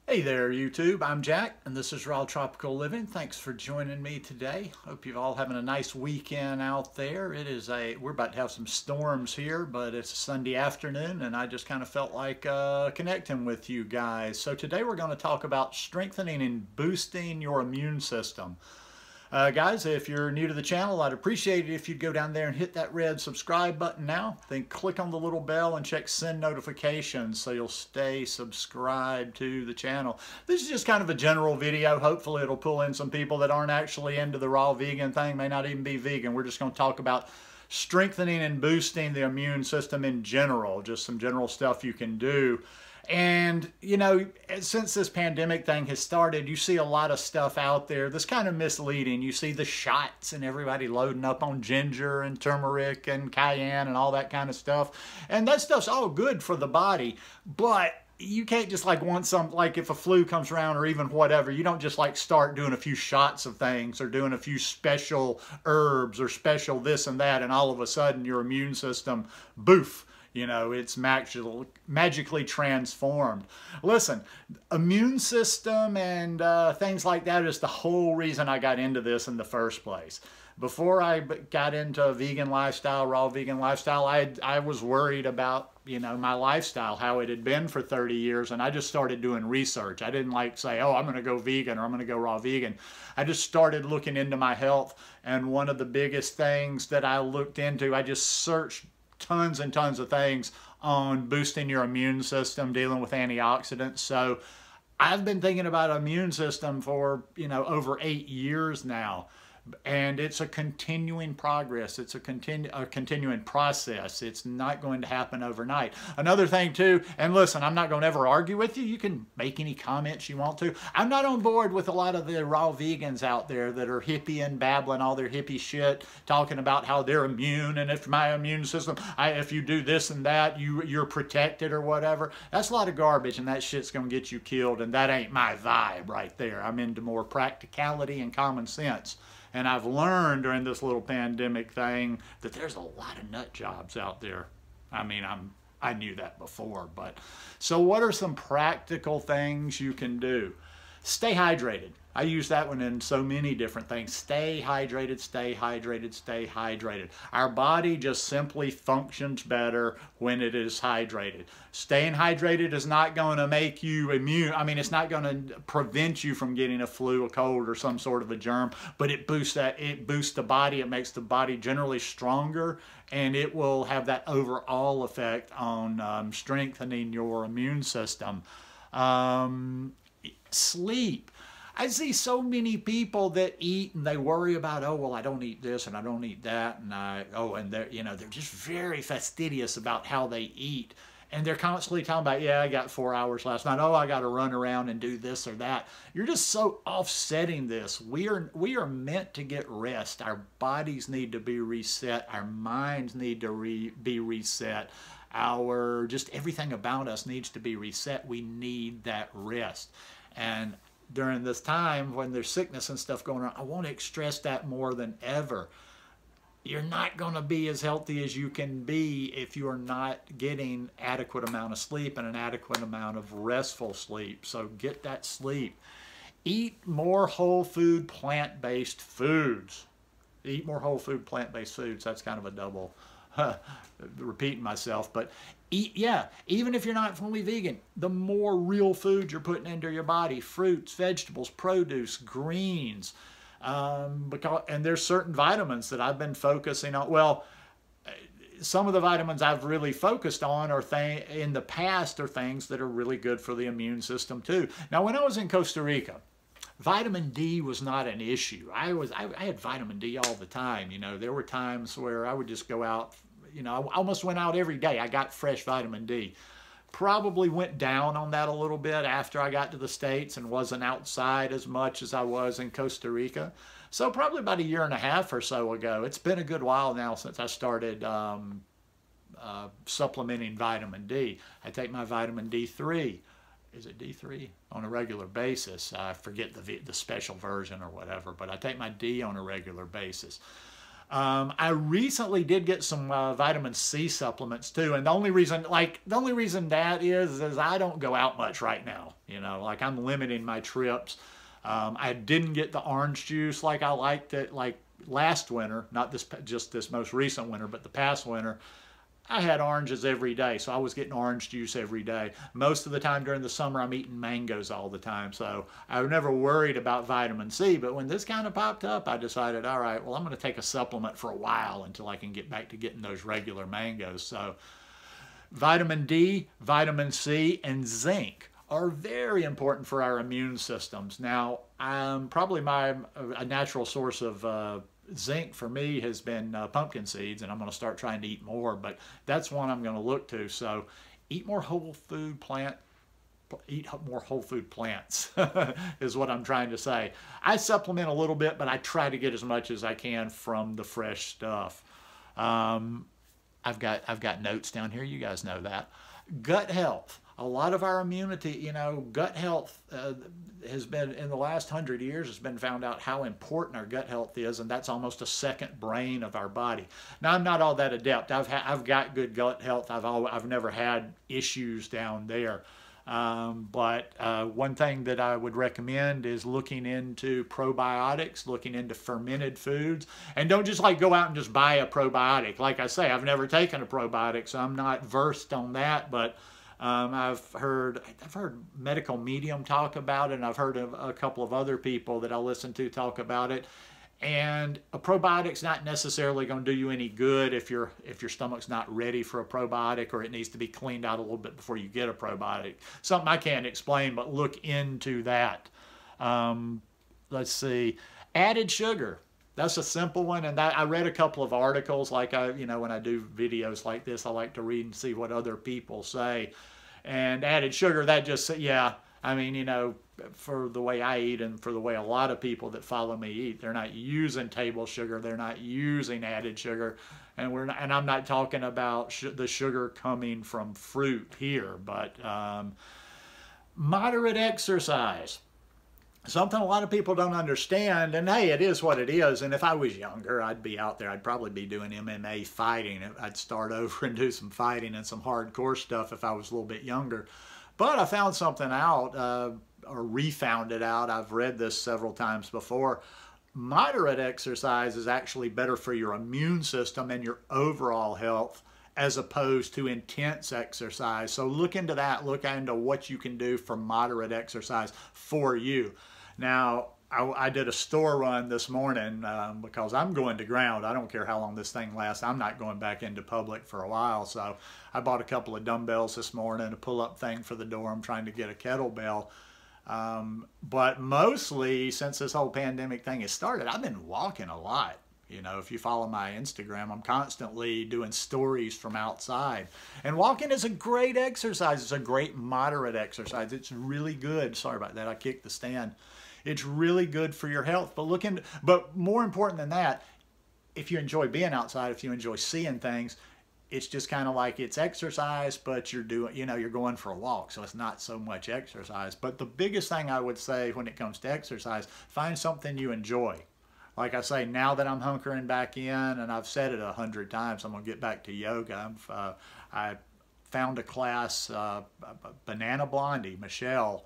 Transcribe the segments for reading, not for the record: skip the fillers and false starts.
Hey there YouTube, I'm Jack and this is Raw Tropical Living. Thanks for joining me today. Hope you're all having a nice weekend out there. We're about to have some storms here, but it's a Sunday afternoon and I just kind of felt like connecting with you guys. So today we're going to talk about strengthening and boosting your immune system. Guys, if you're new to the channel, I'd appreciate it if you'd go down there and hit that red subscribe button now. Then click on the little bell and check send notifications so you'll stay subscribed to the channel. This is just kind of a general video. Hopefully it'll pull in some people that aren't actually into the raw vegan thing, may not even be vegan. We're just going to talk about strengthening and boosting the immune system in general, just some general stuff you can do. And, you know, since this pandemic thing has started, you see a lot of stuff out there that's kind of misleading. You see the shots and everybody loading up on ginger and turmeric and cayenne and all that kind of stuff. And that stuff's all good for the body, but you can't just like if a flu comes around or even whatever, you don't just like start doing a few shots of things or doing a few special herbs or special this and that, and all of a sudden your immune system, boof. You know, it's magically transformed. Listen, immune system and things like that is the whole reason I got into this in the first place. Before I got into a vegan lifestyle, raw vegan lifestyle, I was worried about, you know, my lifestyle, how it had been for 30 years, and I just started doing research. I didn't like say, oh, I'm going to go vegan or I'm going to go raw vegan. I just started looking into my health, and one of the biggest things that I looked into, I just searched tons and tons of things on boosting your immune system, dealing with antioxidants. So I've been thinking about immune system for, you know, over 8 years now. And it's a continuing progress. It's a continuing process. It's not going to happen overnight. Another thing too, and listen, I'm not going to ever argue with you. You can make any comments you want to. I'm not on board with a lot of the raw vegans out there that are hippie and babbling all their hippie shit, talking about how they're immune, and if my immune system, if you do this and that, you're protected or whatever. That's a lot of garbage, and that shit's going to get you killed, and that ain't my vibe right there. I'm into more practicality and common sense. And I've learned during this little pandemic thing that there's a lot of nut jobs out there. I mean, I knew that before, but so what are some practical things you can do? Stay hydrated. I use that one in so many different things. Stay hydrated, stay hydrated, stay hydrated. Our body just simply functions better when it is hydrated. Staying hydrated is not going to make you immune. I mean, it's not going to prevent you from getting a flu, a cold, or some sort of a germ, but it boosts the body. It makes the body generally stronger, and it will have that overall effect on strengthening your immune system. Sleep. I see so many people that eat and they worry about, oh, well, I don't eat this and I don't eat that, and they're, you know, they're just very fastidious about how they eat, and they're constantly talking about, yeah, I got 4 hours last night, oh, I got to run around and do this or that. You're just so offsetting this. We are meant to get rest. Our bodies need to be reset. Our minds need to be reset. Just everything about us needs to be reset. We need that rest. And during this time when there's sickness and stuff going on, I want to stress that more than ever. You're not going to be as healthy as you can be if you're not getting adequate amount of sleep and an adequate amount of restful sleep. So get that sleep. Eat more whole food, plant-based foods. Eat more whole food, plant-based foods. That's kind of a double repeating myself, but even if you're not fully vegan, the more real food you're putting into your body, fruits, vegetables, produce, greens, and there's certain vitamins that I've been focusing on. Well, some of the vitamins I've really focused on in the past are things that are really good for the immune system too. Now, when I was in Costa Rica, vitamin D was not an issue. I had vitamin D all the time. You know, there were times where I would just go out, you know, I almost went out every day. I got fresh vitamin D. Probably went down on that a little bit after I got to the States and wasn't outside as much as I was in Costa Rica. So probably about 1.5 years or so ago. It's been a good while now since I started supplementing vitamin D. I take my vitamin D3. Is it D3? On a regular basis. I forget the special version or whatever, but I take my D on a regular basis. I recently did get some vitamin C supplements too, and the only reason that is I don't go out much right now. You know, like I'm limiting my trips. I didn't get the orange juice like I liked it like last winter, not just this most recent winter, but the past winter. I had oranges every day, so I was getting orange juice every day. Most of the time during the summer, I'm eating mangoes all the time, so I was never worried about vitamin C. But when this kind of popped up, I decided, all right, well, I'm going to take a supplement for a while until I can get back to getting those regular mangoes. So vitamin D, vitamin C, and zinc are very important for our immune systems. Now, probably a natural source of zinc for me has been pumpkin seeds, and I'm going to start trying to eat more, but that's one I'm going to look to. So eat more whole food plants is what I'm trying to say. I supplement a little bit, but I try to get as much as I can from the fresh stuff. I've got notes down here. You guys know that. Gut health. A lot of our immunity, you know, gut health has been, in the last 100 years, has been found out how important our gut health is, and that's almost a second brain of our body. Now, I'm not all that adept. I've got good gut health. I've never had issues down there. But one thing that I would recommend is looking into probiotics, looking into fermented foods, and don't just like go out and just buy a probiotic. Like I say, I've never taken a probiotic, so I'm not versed on that, but I've heard Medical Medium talk about it, and I've heard of a couple of other people that I listen to talk about it. And a probiotic's not necessarily going to do you any good if your stomach's not ready for a probiotic, or it needs to be cleaned out a little bit before you get a probiotic. Something I can't explain, but look into that. Let's see, added sugar. That's a simple one, and I read a couple of articles. Like when I do videos like this, I like to read and see what other people say. And added sugar, that just, yeah, I mean, you know, for the way I eat and for the way a lot of people that follow me eat, they're not using table sugar, they're not using added sugar, and I'm not talking about the sugar coming from fruit here, but moderate exercise. Something a lot of people don't understand, and hey, it is what it is. And if I was younger, I'd be out there. I'd probably be doing MMA fighting. I'd start over and do some fighting and some hardcore stuff if I was a little bit younger. But I found something out, or refound it out. I've read this several times before. Moderate exercise is actually better for your immune system and your overall health, as opposed to intense exercise. So look into that. Look into what you can do for moderate exercise for you. Now, I did a store run this morning because I'm going to ground. I don't care how long this thing lasts. I'm not going back into public for a while. So I bought a couple of dumbbells this morning, a pull-up thing for the door. I'm trying to get a kettlebell. But mostly, since this whole pandemic thing has started, I've been walking a lot. You know, if you follow my Instagram, I'm constantly doing stories from outside. And walking is a great exercise. It's a great moderate exercise. It's really good. Sorry about that. I kicked the stand. It's really good for your health. But more important than that, if you enjoy being outside, if you enjoy seeing things, it's just kind of like it's exercise, but you're going for a walk. So it's not so much exercise. But the biggest thing I would say when it comes to exercise, find something you enjoy. Like I say, now that I'm hunkering back in, and I've said it 100 times, I'm going to get back to yoga. I found a class, Banana Blondie, Michelle.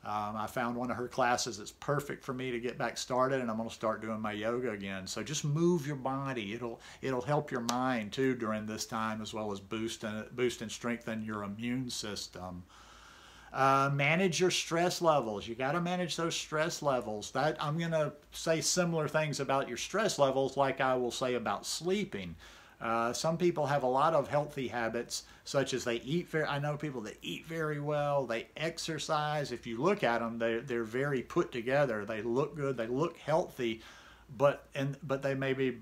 I found one of her classes that's perfect for me to get back started, and I'm going to start doing my yoga again. So just move your body. It'll help your mind too during this time, as well as boost and strengthen your immune system. Manage your stress levels. You got to manage those stress levels. I'm going to say similar things about your stress levels like I will say about sleeping. Some people have a lot of healthy habits, such as they eat I know people that eat very well, they exercise. If you look at them, they're very put together. They look good, they look healthy, but they may be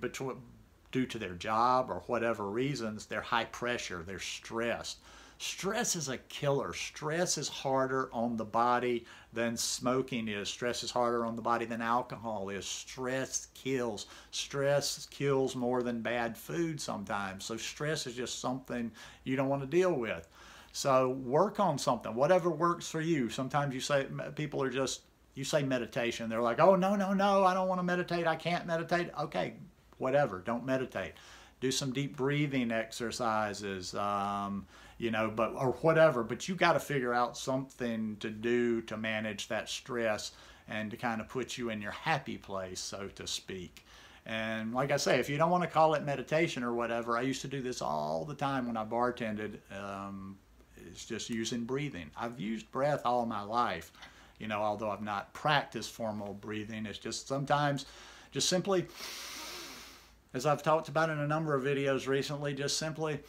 due to their job or whatever reasons, they're high pressure, they're stressed. Stress is a killer. Stress is harder on the body than smoking is. Stress is harder on the body than alcohol is. Stress kills. Stress kills more than bad food sometimes. So stress is just something you don't want to deal with. So work on something, whatever works for you. Sometimes you say meditation. They're like, oh, no, I don't want to meditate. I can't meditate. Okay, whatever. Don't meditate. Do some deep breathing exercises, you know, or whatever. But you got to figure out something to do to manage that stress and to kind of put you in your happy place, so to speak. And like I say, if you don't want to call it meditation or whatever, I used to do this all the time when I bartended. It's just using breathing. I've used breath all my life, you know, although I've not practiced formal breathing. It's just sometimes just simply, as I've talked about in a number of videos recently, just simply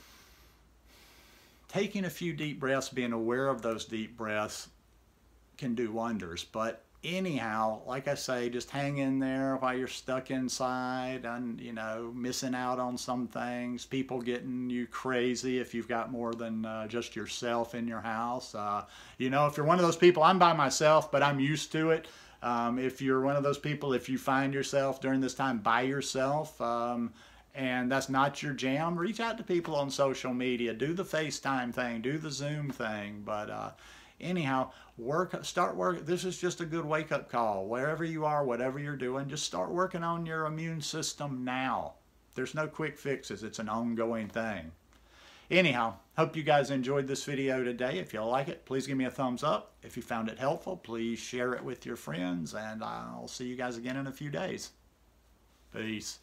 taking a few deep breaths, being aware of those deep breaths can do wonders. But anyhow, like I say, just hang in there while you're stuck inside and, you know, missing out on some things, people getting you crazy if you've got more than just yourself in your house. You know, if you're one of those people, I'm by myself, but I'm used to it. If you're one of those people, if you find yourself during this time by yourself, and that's not your jam, reach out to people on social media. Do the FaceTime thing, do the Zoom thing. But anyhow, start work. This is just a good wake-up call. Wherever you are, whatever you're doing, just start working on your immune system now. There's no quick fixes. It's an ongoing thing. Anyhow, hope you guys enjoyed this video today. If you like it, please give me a thumbs up. If you found it helpful, please share it with your friends, and I'll see you guys again in a few days. Peace.